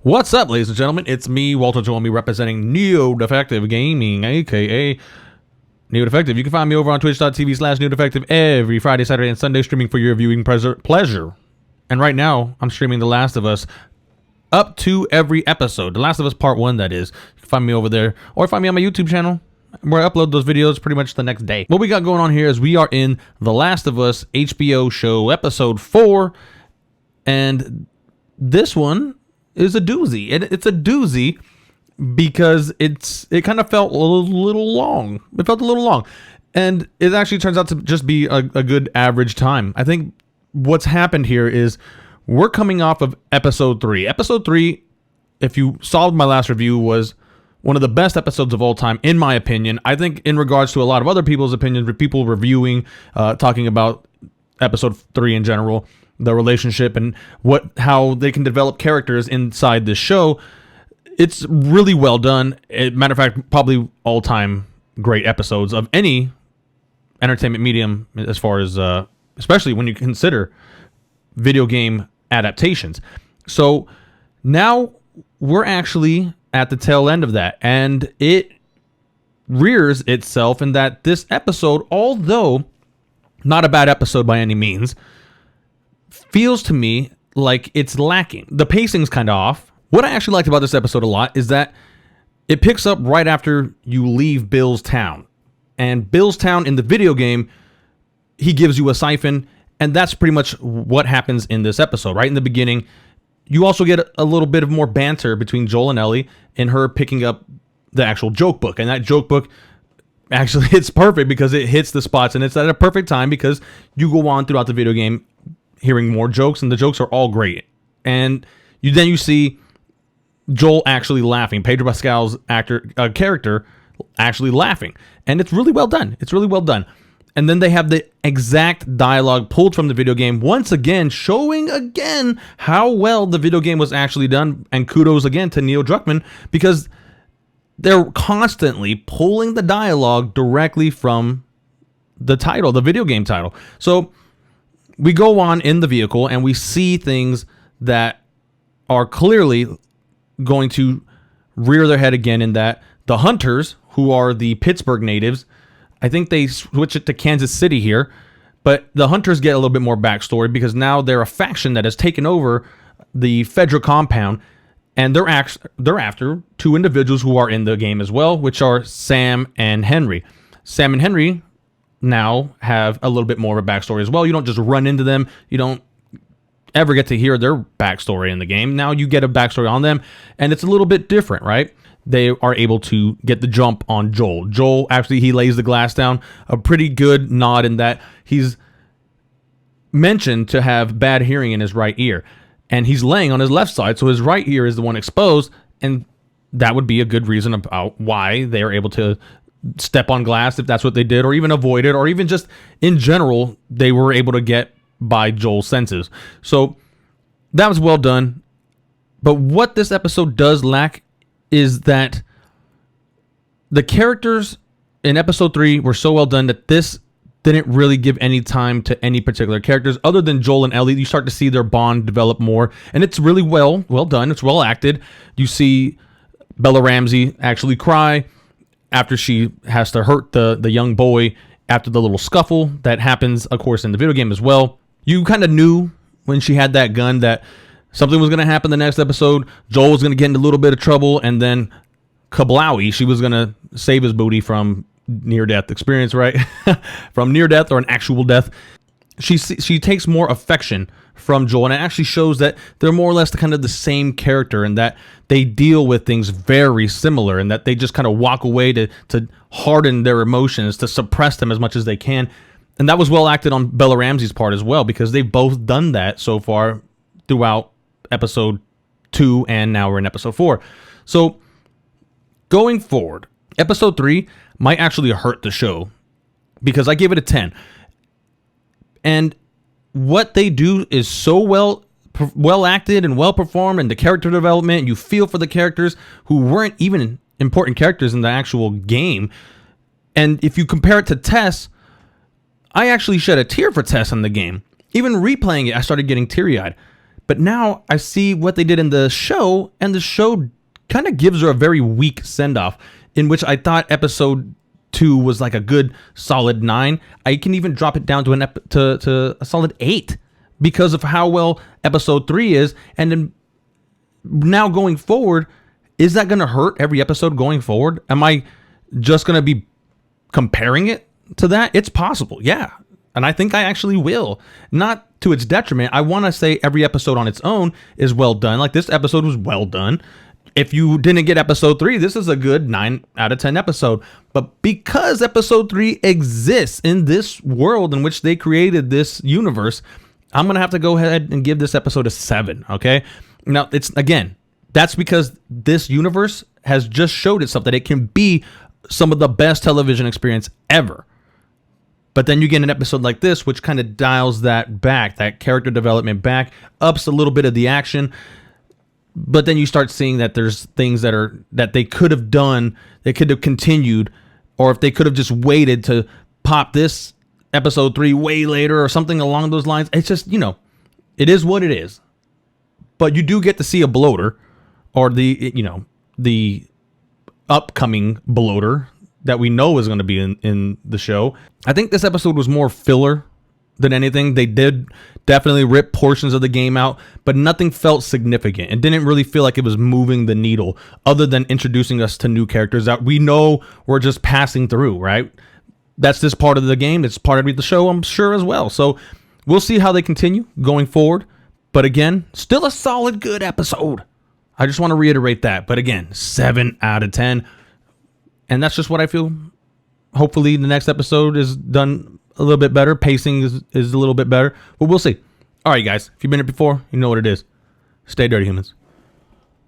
What's up, ladies and gentlemen? It's me, Walter Joelmy, representing neoDefective Gaming, aka neoDefective. You can find me over on twitch.tv/neoDefective every Friday, Saturday, and Sunday, streaming for your viewing pleasure. And right now, I'm streaming The Last of Us up to every episode. The Last of Us Part 1, that is. You can find me over there, or find me on my YouTube channel, where I upload those videos pretty much the next day. What we got going on here is we are in The Last of Us HBO show, episode 4, and this one is a doozy. It's a doozy because it kind of felt a little long. It felt a little long, and it actually turns out to just be a good average time. I think what's happened here is we're coming off of episode 3. Episode 3, if you saw my last review, was one of the best episodes of all time, in my opinion. I think in regards to a lot of other people's opinions, with people reviewing, talking about episode 3 in general, the relationship and how they can develop characters inside this show, it's really well done. Matter of fact, probably all-time great episodes of any entertainment medium, as far as especially when you consider video game adaptations. So now we're actually at the tail end of that, and it rears itself in that this episode, although not a bad episode by any means, feels to me like it's lacking. The pacing's kind of off. What I actually liked about this episode a lot is that it picks up right after you leave Bill's town. And Bill's town in the video game, he gives you a siphon, and that's pretty much what happens in this episode. Right in the beginning, you also get a little bit of more banter between Joel and Ellie, and her picking up the actual joke book. And that joke book, actually, it's perfect because it hits the spots, and it's at a perfect time because you go on throughout the video game hearing more jokes, and the jokes are all great. And you see Joel actually laughing, Pedro Pascal's character actually laughing, and it's really well done. It's really well done. And then they have the exact dialogue pulled from the video game, once again showing again how well the video game was actually done. And kudos again to Neil Druckmann, because they're constantly pulling the dialogue directly from the title, the video game title. So we go on in the vehicle and we see things that are clearly going to rear their head again, in that the hunters, who are the Pittsburgh natives, I think they switch it to Kansas City here, but the hunters get a little bit more backstory because now they're a faction that has taken over the federal compound, and they're after two individuals who are in the game as well, which are Sam and Henry. Sam and Henry now have a little bit more of a backstory as well. You don't just run into them. You don't ever get to hear their backstory in the game. Now you get a backstory on them, and it's a little bit different, right? They are able to get the jump on Joel. Joel, actually, he lays the glass down. A pretty good nod in that he's mentioned to have bad hearing in his right ear, and he's laying on his left side, so his right ear is the one exposed, and that would be a good reason about why they are able to step on glass, if that's what they did, or even avoid it, or even just in general, they were able to get by Joel's senses. So that was well done. But what this episode does lack is that the characters in episode 3 were so well done that this didn't really give any time to any particular characters other than Joel and Ellie. You start to see their bond develop more, and it's really well done. It's well acted. You see Bella Ramsey actually cry after she has to hurt the young boy after the little scuffle that happens, of course, in the video game as well. You kind of knew when she had that gun that something was going to happen the next episode. Joel was going to get into a little bit of trouble, and then kablowie, she was going to save his booty from near-death experience, right? From near-death or an actual death. She takes more affection from Joel, and it actually shows that they're more or less kind of the same character, and that they deal with things very similar, and that they just kind of walk away to harden their emotions, to suppress them as much as they can. And that was well acted on Bella Ramsey's part as well, because they've both done that so far throughout episode 2, and now we're in episode 4. So going forward, episode 3 might actually hurt the show, because I gave it a 10. And what they do is so well acted and well performed, and the character development, you feel for the characters who weren't even important characters in the actual game. And if you compare it to Tess, I actually shed a tear for Tess in the game. Even replaying it, I started getting teary-eyed. But now I see what they did in the show, and the show kind of gives her a very weak send-off, in which I thought episode 2 was like a good solid 9. I can even drop it down to to a solid 8 because of how well episode 3 is. And then now going forward, is that going to hurt every episode going forward? Am I just going to be comparing it to that? It's possible, yeah. And I think I actually will. Not to its detriment. I want to say every episode on its own is well done. Like, this episode was well done. If you didn't get episode 3, this is a good 9 out of 10 episode. But because episode 3 exists in this world in which they created this universe, I'm going to have to go ahead and give this episode a 7, okay? Now, that's because this universe has just showed itself that it can be some of the best television experience ever. But then you get an episode like this, which kind of dials that back, that character development back, ups a little bit of the action. But then you start seeing that there's things that they could have done, they could have continued, or if they could have just waited to pop this episode 3 way later or something along those lines. It's just, it is what it is. But you do get to see a bloater, or the upcoming bloater that we know is going to be in the show. I think this episode was more filler than anything. They did definitely rip portions of the game out, but nothing felt significant. It didn't really feel like it was moving the needle, other than introducing us to new characters that we know we're just passing through, right? That's this part of the game. It's part of the show, I'm sure, as well. So we'll see how they continue going forward. But again, still a solid, good episode. I just want to reiterate that. But again, 7 out of 10. And that's just what I feel. Hopefully the next episode is done a little bit better. Pacing is a little bit better. But we'll see. All right, guys. If you've been here before, you know what it is. Stay dirty, humans.